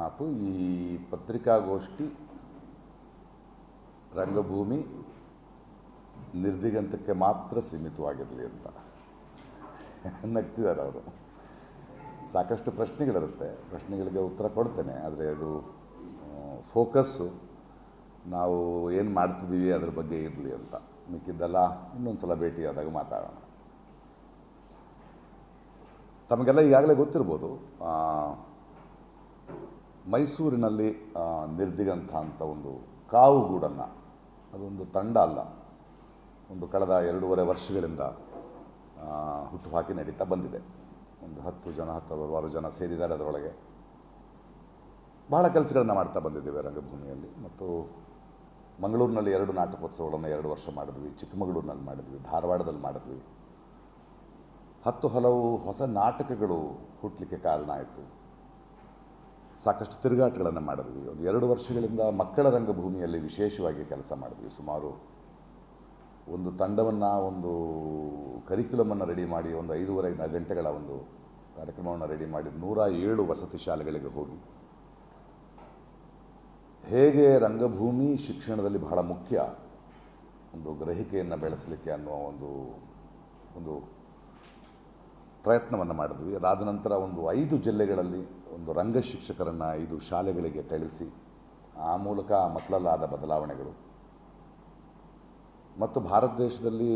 ಆಯಿತು. ಈ ಪತ್ರಿಕಾಗೋಷ್ಠಿ ರಂಗಭೂಮಿ ನಿರ್ದಿಗಂತಕ್ಕೆ ಮಾತ್ರ ಸೀಮಿತವಾಗಿರಲಿ ಅಂತ ನಗ್ತಿದ್ದಾರೆ ಅವರು. ಸಾಕಷ್ಟು ಪ್ರಶ್ನೆಗಳಿರುತ್ತೆ, ಪ್ರಶ್ನೆಗಳಿಗೆ ಉತ್ತರ ಕೊಡ್ತೇನೆ. ಆದರೆ ಅದು ಫೋಕಸ್ಸು ನಾವು ಏನು ಮಾಡ್ತಿದ್ದೀವಿ ಅದ್ರ ಬಗ್ಗೆ ಇರಲಿ ಅಂತ. ಮಿಕ್ಕಿದ್ದೆಲ್ಲ ಇನ್ನೊಂದು ಸಲ ಭೇಟಿಯಾದಾಗ ಮಾತಾಡೋಣ. ತಮಗೆಲ್ಲ ಈಗಾಗಲೇ ಗೊತ್ತಿರ್ಬೋದು, ಮೈಸೂರಿನಲ್ಲಿ ನಿರ್ದಿಗಂತ ಅಂತ ಒಂದು ಕಾವುಗೂಡನ್ನು, ಅದೊಂದು ತಂಡ ಅಲ್ಲ, ಒಂದು ಕಳೆದ 2.5 ವರ್ಷಗಳಿಂದ ಹುಟ್ಟುಹಾಕಿ ನಡೀತಾ ಬಂದಿದೆ. ಒಂದು 10 ಜನ 16 ಜನ ಸೇರಿದ್ದಾರೆ ಅದರೊಳಗೆ. ಬಹಳ ಕೆಲಸಗಳನ್ನ ಮಾಡ್ತಾ ಬಂದಿದ್ದೇವೆ ರಂಗಭೂಮಿಯಲ್ಲಿ. ಮತ್ತು ಮಂಗಳೂರಿನಲ್ಲಿ 2 ನಾಟಕೋತ್ಸವಗಳನ್ನು 2 ವರ್ಷ ಮಾಡಿದ್ವಿ, ಚಿಕ್ಕಮಗಳೂರಿನಲ್ಲಿ ಮಾಡಿದ್ವಿ, ಧಾರವಾಡದಲ್ಲಿ ಮಾಡಿದ್ವಿ. 10 ಹಲವು ಹೊಸ ನಾಟಕಗಳು ಹುಟ್ಟಲಿಕ್ಕೆ ಕಾರಣ ಆಯಿತು. ಸಾಕಷ್ಟು ತಿರುಗಾಟಗಳನ್ನು ಮಾಡಿದ್ವಿ. ಒಂದು 2 ವರ್ಷಗಳಿಂದ ಮಕ್ಕಳ ರಂಗಭೂಮಿಯಲ್ಲಿ ವಿಶೇಷವಾಗಿ ಕೆಲಸ ಮಾಡಿದ್ವಿ. ಸುಮಾರು ಒಂದು ತಂಡವನ್ನು, ಒಂದು ಕರಿಕ್ಯುಲಮನ್ನು ರೆಡಿ ಮಾಡಿ, ಒಂದು 5.5 ಗಂಟೆಗಳ ಒಂದು ಕಾರ್ಯಕ್ರಮವನ್ನು ರೆಡಿ ಮಾಡಿ 107 ವಸತಿ ಶಾಲೆಗಳಿಗೆ ಹೋಗಿ ಹೇಗೆ ರಂಗಭೂಮಿ ಶಿಕ್ಷಣದಲ್ಲಿ ಬಹಳ ಮುಖ್ಯ, ಒಂದು ಗ್ರಹಿಕೆಯನ್ನು ಬೆಳೆಸಲಿಕ್ಕೆ ಅನ್ನುವ ಒಂದು ಪ್ರಯತ್ನವನ್ನು ಮಾಡಿದ್ವಿ. ಅದಾದ ನಂತರ ಒಂದು 5 ಜಿಲ್ಲೆಗಳಲ್ಲಿ ಒಂದು ರಂಗ ಶಿಕ್ಷಕರನ್ನು 5 ಶಾಲೆಗಳಿಗೆ ಕಳಿಸಿ ಆ ಮೂಲಕ ಮಕ್ಕಳಲ್ಲಾದ ಬದಲಾವಣೆಗಳು, ಮತ್ತು ಭಾರತ ದೇಶದಲ್ಲಿ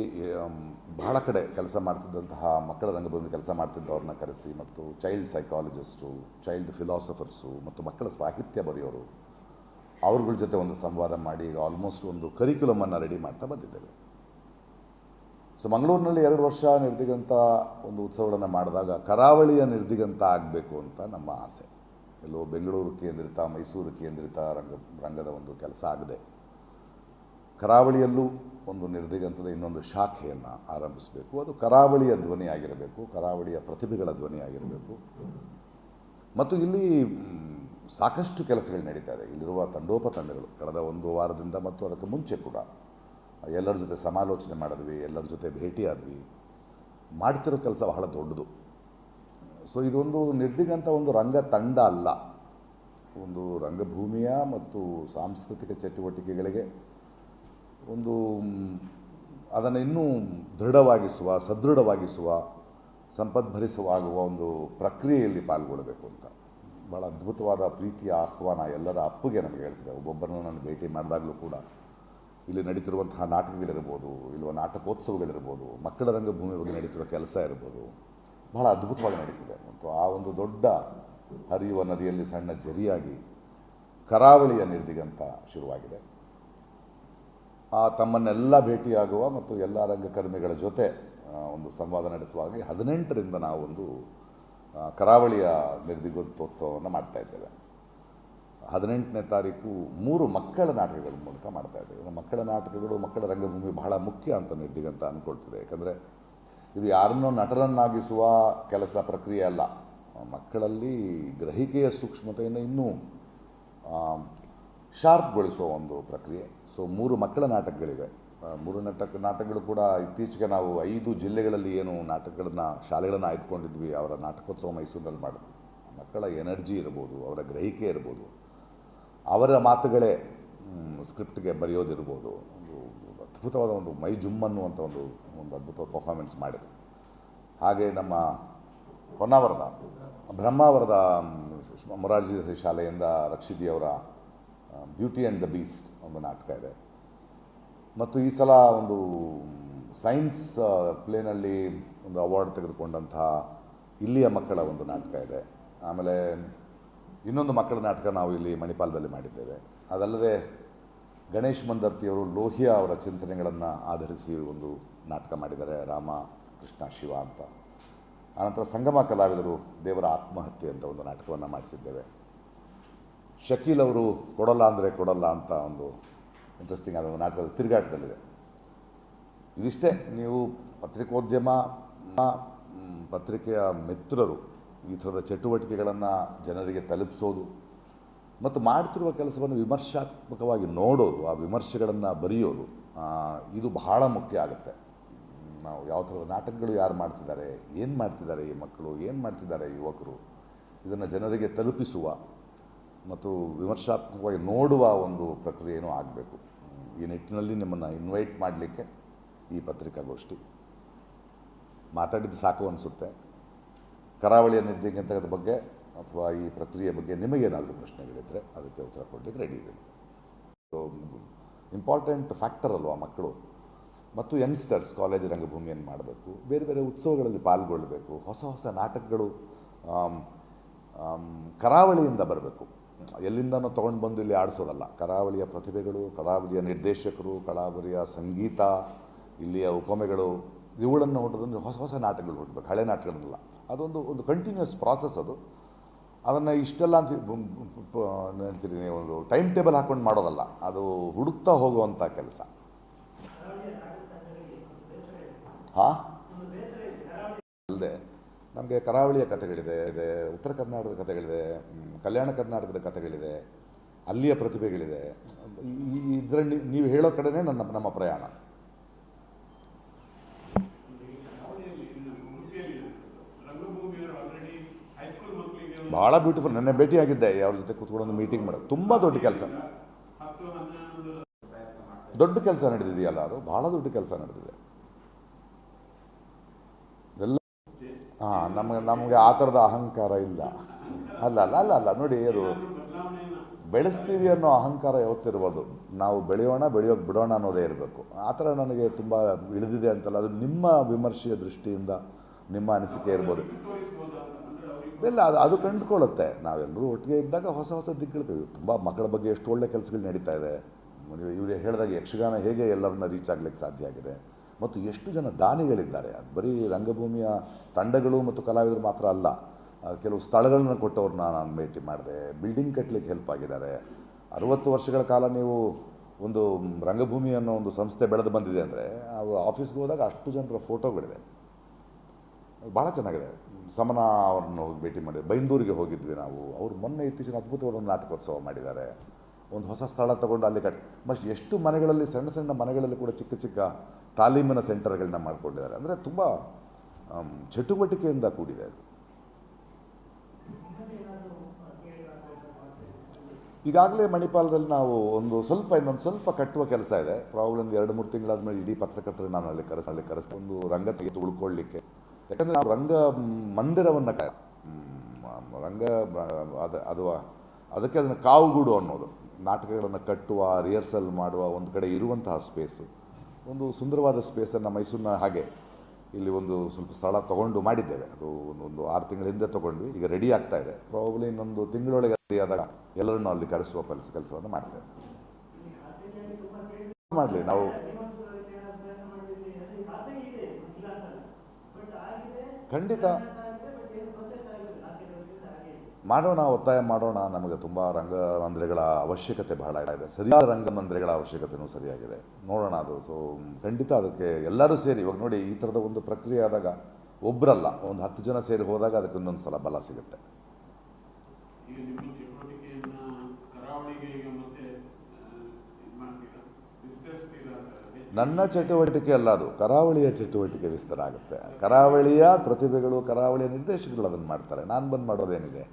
ಬಹಳ ಕಡೆ ಕೆಲಸ ಮಾಡ್ತಿದ್ದಂತಹ ಮಕ್ಕಳ ರಂಗಭೂಮಿ ಕೆಲಸ ಮಾಡ್ತಿದ್ದವ್ರನ್ನ ಕರೆಸಿ, ಮತ್ತು ಚೈಲ್ಡ್ ಸೈಕಾಲಜಿಸ್ಟು, ಚೈಲ್ಡ್ ಫಿಲಾಸಫರ್ಸು ಮತ್ತು ಮಕ್ಕಳ ಸಾಹಿತ್ಯ ಬರೆಯೋರು, ಅವ್ರಗಳ ಜೊತೆ ಒಂದು ಸಂವಾದ ಮಾಡಿ ಆಲ್ಮೋಸ್ಟ್ ಒಂದು ಕರಿಕ್ಯುಲಮನ್ನು ರೆಡಿ ಮಾಡ್ತಾ ಬಂದಿದ್ದೇವೆ. ಸೊ ಮಂಗಳೂರಿನಲ್ಲಿ 2 ವರ್ಷ ನಿರ್ದಿಗಂತ ಒಂದು ಉತ್ಸವಗಳನ್ನು ಮಾಡಿದಾಗ ಕರಾವಳಿಯ ನಿರ್ದಿಗಂತ ಆಗಬೇಕು ಅಂತ ನಮ್ಮ ಆಸೆ. ಎಲ್ಲೋ ಬೆಂಗಳೂರು ಕೇಂದ್ರಿತ, ಮೈಸೂರು ಕೇಂದ್ರಿತ ರಂಗದ ಒಂದು ಕೆಲಸ ಆಗದೆ ಕರಾವಳಿಯಲ್ಲೂ ಒಂದು ನಿರ್ದಿಗಂತದ ಇನ್ನೊಂದು ಶಾಖೆಯನ್ನು ಆರಂಭಿಸಬೇಕು. ಅದು ಕರಾವಳಿಯ ಧ್ವನಿಯಾಗಿರಬೇಕು, ಕರಾವಳಿಯ ಪ್ರತಿಭೆಗಳ ಧ್ವನಿಯಾಗಿರಬೇಕು. ಮತ್ತು ಇಲ್ಲಿ ಸಾಕಷ್ಟು ಕೆಲಸಗಳು ನಡೀತಾ ಇದೆ. ಇಲ್ಲಿರುವ ತಂಡೋಪತಂಡಗಳು ಕಳೆದ 1 ವಾರದಿಂದ ಮತ್ತು ಅದಕ್ಕೆ ಮುಂಚೆ ಕೂಡ ಎಲ್ಲರ ಜೊತೆ ಸಮಾಲೋಚನೆ ಮಾಡಿದ್ವಿ, ಎಲ್ಲರ ಜೊತೆ ಭೇಟಿಯಾದ್ವಿ. ಮಾಡ್ತಿರೋ ಕೆಲಸ ಬಹಳ ದೊಡ್ಡದು. ಸೊ ಇದೊಂದು ನಿರ್ದಿಗಂತ ಒಂದು ರಂಗ ತಂಡ ಅಲ್ಲ, ಒಂದು ರಂಗಭೂಮಿಯ ಮತ್ತು ಸಾಂಸ್ಕೃತಿಕ ಚಟುವಟಿಕೆಗಳಿಗೆ ಒಂದು ಅದನ್ನು ಇನ್ನೂ ದೃಢವಾಗಿಸುವ, ಸದೃಢವಾಗಿಸುವ, ಸಂಪದ್ಭರಿಸುವಾಗುವ ಒಂದು ಪ್ರಕ್ರಿಯೆಯಲ್ಲಿ ಪಾಲ್ಗೊಳ್ಳಬೇಕು ಅಂತ ಭಾಳ ಅದ್ಭುತವಾದ ಪ್ರೀತಿಯ ಆಹ್ವಾನ ಎಲ್ಲರ ಅಪ್ಪುಗೆ ನನಗೆ ಹೇಳಿಸಿದೆ. ಒಬ್ಬೊಬ್ಬರನ್ನು ನಾನು ಭೇಟಿ ಮಾಡಿದಾಗಲೂ ಕೂಡ ಇಲ್ಲಿ ನಡೀತಿರುವಂತಹ ನಾಟಕಗಳಿರ್ಬೋದು, ಇಲ್ಲವ ನಾಟಕೋತ್ಸವಗಳಿರ್ಬೋದು, ಮಕ್ಕಳ ರಂಗಭೂಮಿ ಬಗ್ಗೆ ನಡೀತಿರೋ ಕೆಲಸ ಇರ್ಬೋದು, ಬಹಳ ಅದ್ಭುತವಾಗಿ ನಡೀತಿದೆ. ಮತ್ತು ಆ ಒಂದು ದೊಡ್ಡ ಹರಿಯುವ ನದಿಯಲ್ಲಿ ಸಣ್ಣ ಜರಿಯಾಗಿ ಕರಾವಳಿಯ ನಿರ್ದಿಗಂತ ಶುರುವಾಗಿದೆ. ತಮ್ಮನ್ನೆಲ್ಲ ಭೇಟಿಯಾಗುವ ಮತ್ತು ಎಲ್ಲ ರಂಗಕರ್ಮಿಗಳ ಜೊತೆ ಒಂದು ಸಂವಾದ ನಡೆಸುವಾಗ 18ರಿಂದ ನಾವು ಒಂದು ಕರಾವಳಿಯ ನಿರ್ದಿಗಂತೋತ್ಸವವನ್ನು ಮಾಡ್ತಾ ಇದ್ದೇವೆ. 18ನೇ ತಾರೀಕು 3 ಮಕ್ಕಳ ನಾಟಕಗಳ ಮೂಲಕ ಮಾಡ್ತಾ ಇದ್ದೇವೆ. ಮಕ್ಕಳ ನಾಟಕಗಳು, ಮಕ್ಕಳ ರಂಗಭೂಮಿ ಬಹಳ ಮುಖ್ಯ ಅಂತ ನಿರ್ದಿಗಂತ ಅಂದ್ಕೊಳ್ತಿದೆ. ಯಾಕಂದರೆ ಇದು ಯಾರನ್ನೋ ನಟರನ್ನಾಗಿಸುವ ಕೆಲಸ ಪ್ರಕ್ರಿಯೆ ಅಲ್ಲ, ಮಕ್ಕಳಲ್ಲಿ ಗ್ರಹಿಕೆಯ ಸೂಕ್ಷ್ಮತೆಯನ್ನು ಇನ್ನೂ ಶಾರ್ಪ್ಗೊಳಿಸುವ ಒಂದು ಪ್ರಕ್ರಿಯೆ. ಸೊ 3 ಮಕ್ಕಳ ನಾಟಕಗಳಿವೆ. 3 ನಾಟಕಗಳು ಕೂಡ ಇತ್ತೀಚೆಗೆ ನಾವು 5 ಜಿಲ್ಲೆಗಳಲ್ಲಿ ಏನು ನಾಟಕಗಳನ್ನು, ಶಾಲೆಗಳನ್ನು ಆಯ್ದುಕೊಂಡಿದ್ವಿ, ಅವರ ನಾಟಕೋತ್ಸವ ಮೈಸೂರಿನಲ್ಲಿ ಮಾಡಿದ್ವಿ. ಮಕ್ಕಳ ಎನರ್ಜಿ ಇರ್ಬೋದು, ಅವರ ಗ್ರಹಿಕೆ ಇರ್ಬೋದು, ಅವರ ಮಾತುಗಳೇ ಸ್ಕ್ರಿಪ್ಟ್ಗೆ ಬರೆಯೋದಿರ್ಬೋದು, ಒಂದು ಅದ್ಭುತವಾದ ಒಂದು ಮೈ ಜುಮ್ ಅನ್ನುವಂಥ ಒಂದು ಅದ್ಭುತವಾದ ಪರ್ಫಾರ್ಮೆನ್ಸ್ ಮಾಡಿದ್ರು. ಹಾಗೆ ನಮ್ಮ ಹೊನ್ನಾವರದ ಬ್ರಹ್ಮಾವರದ ಮೊರಾರ್ಜಿ ಶಾಲೆಯಿಂದ ರಕ್ಷಿದಿಯವರ ಬ್ಯೂಟಿ ಆ್ಯಂಡ್ ದ ಬೀಸ್ಟ್ ಒಂದು ನಾಟಕ ಇದೆ. ಮತ್ತು ಈ ಸಲ ಒಂದು ಸೈನ್ಸ್ ಪ್ಲೇನಲ್ಲಿ ಒಂದು ಅವಾರ್ಡ್ ತೆಗೆದುಕೊಂಡಂತಹ ಇಲ್ಲಿಯ ಮಕ್ಕಳ ಒಂದು ನಾಟಕ ಇದೆ. ಆಮೇಲೆ ಇನ್ನೊಂದು ಮಕ್ಕಳ ನಾಟಕ ನಾವು ಇಲ್ಲಿ ಮಣಿಪಾಲದಲ್ಲಿ ಮಾಡಿದ್ದೇವೆ. ಅದಲ್ಲದೆ ಗಣೇಶ್ ಮಂದರ್ತಿಯವರು ಲೋಹಿಯಾ ಅವರ ಚಿಂತನೆಗಳನ್ನು ಆಧರಿಸಿ ಒಂದು ನಾಟಕ ಮಾಡಿದ್ದಾರೆ, ರಾಮ ಕೃಷ್ಣ ಶಿವ ಅಂತ. ಆನಂತರ ಸಂಗಮ ಕಲಾವಿದರು ದೇವರ ಆತ್ಮಹತ್ಯೆ ಅಂತ ಒಂದು ನಾಟಕವನ್ನು ಮಾಡಿಸಿದ್ದೇವೆ. ಶಕೀಲ್ ಅವರು ಕೊಡಲ್ಲ ಅಂದರೆ ಕೊಡಲ್ಲ ಅಂತ ಒಂದು ಇಂಟ್ರೆಸ್ಟಿಂಗ್ ಆದ ಒಂದು ನಾಟಕದ ತಿರುಗಾಟದಲ್ಲಿದೆ. ಇದಿಷ್ಟೇ. ನೀವು ಪತ್ರಿಕೋದ್ಯಮ, ಪತ್ರಿಕೆಯ ಮಿತ್ರರು ಈ ಥರದ ಚಟುವಟಿಕೆಗಳನ್ನು ಜನರಿಗೆ ತಲುಪಿಸೋದು ಮತ್ತು ಮಾಡ್ತಿರುವ ಕೆಲಸವನ್ನು ವಿಮರ್ಶಾತ್ಮಕವಾಗಿ ನೋಡೋದು, ಆ ವಿಮರ್ಶೆಗಳನ್ನು ಬರೆಯೋದು, ಇದು ಬಹಳ ಮುಖ್ಯ ಆಗುತ್ತೆ. ನಾವು ಯಾವ ಥರದ ನಾಟಕಗಳು ಯಾರು ಮಾಡ್ತಿದ್ದಾರೆ, ಏನು ಮಾಡ್ತಿದ್ದಾರೆ ಈ ಮಕ್ಕಳು, ಏನು ಮಾಡ್ತಿದ್ದಾರೆ ಯುವಕರು, ಇದನ್ನು ಜನರಿಗೆ ತಲುಪಿಸುವ ಮತ್ತು ವಿಮರ್ಶಾತ್ಮಕವಾಗಿ ನೋಡುವ ಒಂದು ಪ್ರಕ್ರಿಯೆಯೂ ಆಗಬೇಕು. ಈ ನಿಟ್ಟಿನಲ್ಲಿ ನಿಮ್ಮನ್ನು ಇನ್ವೈಟ್ ಮಾಡಲಿಕ್ಕೆ ಈ ಪತ್ರಿಕಾಗೋಷ್ಠಿ. ಮಾತಾಡಿದ್ದು ಸಾಕು ಅನಿಸುತ್ತೆ. ಕರಾವಳಿಯ ನಿರ್ದಿಗಂತದ ಬಗ್ಗೆ ಅಥವಾ ಈ ಪ್ರಕ್ರಿಯೆ ಬಗ್ಗೆ ನಿಮಗೇನಾದರೂ ಪ್ರಶ್ನೆಗಳಿದ್ದರೆ ಅದಕ್ಕೆ ಉತ್ತರ ಕೊಡಲಿಕ್ಕೆ ರೆಡಿ ಇದೆ. ಸೊ ಇಂಪಾರ್ಟೆಂಟ್ ಫ್ಯಾಕ್ಟರ್ ಅಲ್ವಾ ಮಕ್ಕಳು ಮತ್ತು ಯಂಗ್ಸ್ಟರ್ಸ್ ಕಾಲೇಜ್ ರಂಗಭೂಮಿಯನ್ನು ಮಾಡಬೇಕು, ಬೇರೆ ಬೇರೆ ಉತ್ಸವಗಳಲ್ಲಿ ಪಾಲ್ಗೊಳ್ಳಬೇಕು, ಹೊಸ ಹೊಸ ನಾಟಕಗಳು ಕರಾವಳಿಯಿಂದ ಬರಬೇಕು. ಎಲ್ಲಿಂದನೂ ತೊಗೊಂಡು ಬಂದು ಇಲ್ಲಿ ಆಡಿಸೋದಲ್ಲ. ಕರಾವಳಿಯ ಪ್ರತಿಭೆಗಳು, ಕರಾವಳಿಯ ನಿರ್ದೇಶಕರು, ಕರಾವಳಿಯ ಸಂಗೀತ, ಇಲ್ಲಿಯ ಉಪಮೆಗಳು ಇವುಗಳನ್ನು ಹೊಟ್ಟದಂದ್ರೆ ಹೊಸ ಹೊಸ ನಾಟಕಗಳು ಹುಟ್ಟಬೇಕು, ಹಳೆ ನಾಟಕಗಳನ್ನೆಲ್ಲ. ಅದೊಂದು ಕಂಟಿನ್ಯೂಸ್ ಪ್ರಾಸೆಸ್ ಅದು. ಅದನ್ನು ಇಷ್ಟೆಲ್ಲ ಅಂತ ಹೇಳ್ತೀರಿ ನೀವು, ಒಂದು ಟೈಮ್ ಟೇಬಲ್ ಹಾಕ್ಕೊಂಡು ಮಾಡೋದಲ್ಲ, ಅದು ಹುಡುಕ್ತಾ ಹೋಗುವಂಥ ಕೆಲಸ. ಹಾಂ, ಅಲ್ಲದೆ ನಮಗೆ ಕರಾವಳಿಯ ಕಥೆಗಳಿದೆ, ಉತ್ತರ ಕರ್ನಾಟಕದ ಕಥೆಗಳಿದೆ, ಕಲ್ಯಾಣ ಕರ್ನಾಟಕದ ಕಥೆಗಳಿದೆ, ಅಲ್ಲಿಯ ಪ್ರತಿಭೆಗಳಿದೆ. ಇದರಲ್ಲಿ ನೀವು ಹೇಳೋ ಕಡೆನೇ ನಮ್ಮ ಪ್ರಯಾಣ. ಭಾಳ ಬ್ಯೂಟಿಫುಲ್. ನೆನ್ನೆ ಭೇಟಿಯಾಗಿದ್ದೆ, ಅವ್ರ ಜೊತೆ ಕೂತ್ಕೊಂಡು ಮೀಟಿಂಗ್ ಮಾಡೋದು. ತುಂಬ ದೊಡ್ಡ ಕೆಲಸ ನಡೆದಿದೆಯಲ್ಲ, ಅದು ಭಾಳ ದೊಡ್ಡ ಕೆಲಸ ನಡೆದಿದೆ ಎಲ್ಲ. ಹಾಂ, ನಮಗೆ ಆ ಥರದ ಅಹಂಕಾರ ಇಲ್ಲ. ಅಲ್ಲ ನೋಡಿ, ಅದು ಬೆಳೆಸ್ತೀವಿ ಅನ್ನೋ ಅಹಂಕಾರ ಯಾವತ್ತಿರ್ಬೋದು. ನಾವು ಬೆಳೆಯೋಕೆ ಬಿಡೋಣ ಅನ್ನೋದೇ ಇರಬೇಕು. ಆ ಥರ ನನಗೆ ತುಂಬ ಇಳಿದಿದೆ ಅಂತಲ್ಲ, ಅದು ನಿಮ್ಮ ವಿಮರ್ಶೆಯ ದೃಷ್ಟಿಯಿಂದ ನಿಮ್ಮ ಅನಿಸಿಕೆ ಇರ್ಬೋದು. ಇಲ್ಲ, ಅದು ಕಂಡುಕೊಳ್ಳುತ್ತೆ. ನಾವೆಲ್ಲರೂ ಒಟ್ಟಿಗೆ ಇದ್ದಾಗ ಹೊಸ ಹೊಸ ದಿಕ್ಕುಗಳು. ತುಂಬ ಮಕ್ಕಳ ಬಗ್ಗೆ ಎಷ್ಟು ಒಳ್ಳೆ ಕೆಲಸಗಳು ನಡೀತಾ ಇದೆ. ಇವರು ಹೇಳಿದಾಗ ಯಕ್ಷಗಾನ ಹೇಗೆ ಎಲ್ಲರನ್ನ ರೀಚ್ ಆಗ್ಲಿಕ್ಕೆ ಸಾಧ್ಯ ಆಗಿದೆ, ಮತ್ತು ಎಷ್ಟು ಜನ ದಾನಿಗಳಿದ್ದಾರೆ. ಅದು ಬರೀ ರಂಗಭೂಮಿಯ ತಂಡಗಳು ಮತ್ತು ಕಲಾವಿದರು ಮಾತ್ರ ಅಲ್ಲ, ಕೆಲವು ಸ್ಥಳಗಳನ್ನ ಕೊಟ್ಟವ್ರನ್ನ ನಾನು ಭೇಟಿ ಮಾಡಿದೆ. ಬಿಲ್ಡಿಂಗ್ ಕಟ್ಟಲಿಕ್ಕೆ ಹೆಲ್ಪ್ ಆಗಿದ್ದಾರೆ. 60 ವರ್ಷಗಳ ಕಾಲ ನೀವು ಒಂದು ರಂಗಭೂಮಿ ಅನ್ನೋ ಒಂದು ಸಂಸ್ಥೆ ಬೆಳೆದು ಬಂದಿದೆ ಅಂದರೆ, ಅವರು ಆಫೀಸ್ಗೆ ಹೋದಾಗ ಅಷ್ಟು ಜನರ ಫೋಟೋಗಳಿದೆ. ಭಾಳ ಚೆನ್ನಾಗಿದೆ. ಸಮನ ಅವ್ರನ್ನ ಹೋಗಿ ಭೇಟಿ ಮಾಡಿದೆ. ಬೈಂದೂರಿಗೆ ಹೋಗಿದ್ವಿ ನಾವು. ಅವರು ಮೊನ್ನೆ ಇತ್ತೀಚಿನ ಅದ್ಭುತವಾದ ಒಂದು ನಾಟಕೋತ್ಸವ ಮಾಡಿದ್ದಾರೆ. ಒಂದು ಹೊಸ ಸ್ಥಳ ತಗೊಂಡು ಅಲ್ಲಿ ಮಸ್ಟ್ ಎಷ್ಟು ಮನೆಗಳಲ್ಲಿ, ಸಣ್ಣ ಸಣ್ಣ ಮನೆಗಳಲ್ಲಿ ಕೂಡ ಚಿಕ್ಕ ಚಿಕ್ಕ ತಾಲೀಮಿನ ಸೆಂಟರ್ಗಳನ್ನ ಮಾಡ್ಕೊಂಡಿದ್ದಾರೆ. ಅಂದರೆ ತುಂಬ ಚಟುವಟಿಕೆಯಿಂದ ಕೂಡಿದೆ ಅದು. ಈಗಾಗಲೇ ಮಣಿಪಾಲದಲ್ಲಿ ನಾವು ಇನ್ನೊಂದು ಸ್ವಲ್ಪ ಕಟ್ಟುವ ಕೆಲಸ ಇದೆ. ಪ್ರಾಬ್ಲಮ್ ಒಂದು 2-3 ತಿಂಗಳಾದ್ಮೇಲೆ ಇಡೀ ಪತ್ರಕರ್ತರು ನಾನು ಅಲ್ಲಿ ಕರೆಸಿ ಒಂದು ರಂಗ ತೆಗೆದು ಉಳ್ಕೊಳ್ಳಿಕ್ಕೆ. ಯಾಕಂದರೆ ನಾವು ರಂಗ ಮಂದಿರವನ್ನು ಅದಕ್ಕೆ ಅದನ್ನು ಕಾವುಗೂಡು ಅನ್ನೋದು, ನಾಟಕಗಳನ್ನು ಕಟ್ಟುವ, ರಿಹರ್ಸಲ್ ಮಾಡುವ ಒಂದು ಕಡೆ ಇರುವಂತಹ ಸ್ಪೇಸು, ಒಂದು ಸುಂದರವಾದ ಸ್ಪೇಸನ್ನು ಮೈಸೂರಿನ ಹಾಗೆ ಇಲ್ಲಿ ಒಂದು ಸ್ವಲ್ಪ ಸ್ಥಳ ತೊಗೊಂಡು ಮಾಡಿದ್ದೇವೆ. ಅದು ಒಂದು 6 ತಿಂಗಳ ಹಿಂದೆ ತೊಗೊಂಡ್ವಿ. ಈಗ ರೆಡಿ ಆಗ್ತಾ ಇದೆ. ಪ್ರಾಬಬ್ಲಿ ಇನ್ನೊಂದು ತಿಂಗಳೊಳಗೆ ರೆಡಿ ಆದಾಗ ಎಲ್ಲರನ್ನೂ ಅಲ್ಲಿ ಕರೆಸುವ ಕೆಲಸವನ್ನು ಮಾಡ್ತೇವೆ. ಮಾಡಲಿ ನಾವು ಖಂಡಿತ ಮಾಡೋಣ, ಒತ್ತಾಯ ಮಾಡೋಣ. ನಮಗೆ ತುಂಬ ರಂಗಮಂದಿರಗಳ ಅವಶ್ಯಕತೆ ಬಹಳ ಇದೆ. ಸರಿಯಾದ ರಂಗಮಂದಿರಗಳ ಅವಶ್ಯಕತೆಯೂ ಸರಿಯಾಗಿದೆ. ನೋಡೋಣ ಅದು. ಸೊ ಖಂಡಿತ ಅದಕ್ಕೆ ಎಲ್ಲರೂ ಸೇರಿ, ಇವಾಗ ನೋಡಿ ಈ ಥರದ ಒಂದು ಪ್ರಕ್ರಿಯೆ ಆದಾಗ ಒಬ್ಬರಲ್ಲ, ಒಂದು 10 ಜನ ಸೇರಿ ಹೋದಾಗ ಅದಕ್ಕೆ ಇನ್ನೊಂದು ಸಲ ಬಲ ಸಿಗುತ್ತೆ. ನನ್ನ ಚಟುವಟಿಕೆ ಅಲ್ಲ ಅದು, ಕರಾವಳಿಯ ಚಟುವಟಿಕೆ ವಿಸ್ತಾರ ಆಗುತ್ತೆ. ಕರಾವಳಿಯ ಪ್ರತಿಭೆಗಳು, ಕರಾವಳಿಯ ನಿರ್ದೇಶಕಗಳು ಅದನ್ನು ಮಾಡ್ತಾರೆ. ನಾನು ಬಂದು ಮಾಡೋದೇನಿದೆ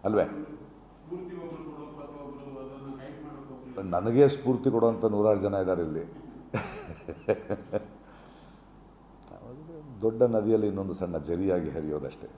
ಅಲ್ವೇ? ನನಗೆ ಸ್ಫೂರ್ತಿ ಕೊಡುವಂಥ 100 ಜನ ಇದ್ದಾರೆ ಇಲ್ಲಿ. ದೊಡ್ಡ ನದಿಯಲ್ಲಿ ಇನ್ನೊಂದು ಸಣ್ಣ ಜರಿಯಾಗಿ ಹರಿಯೋದಷ್ಟೇ.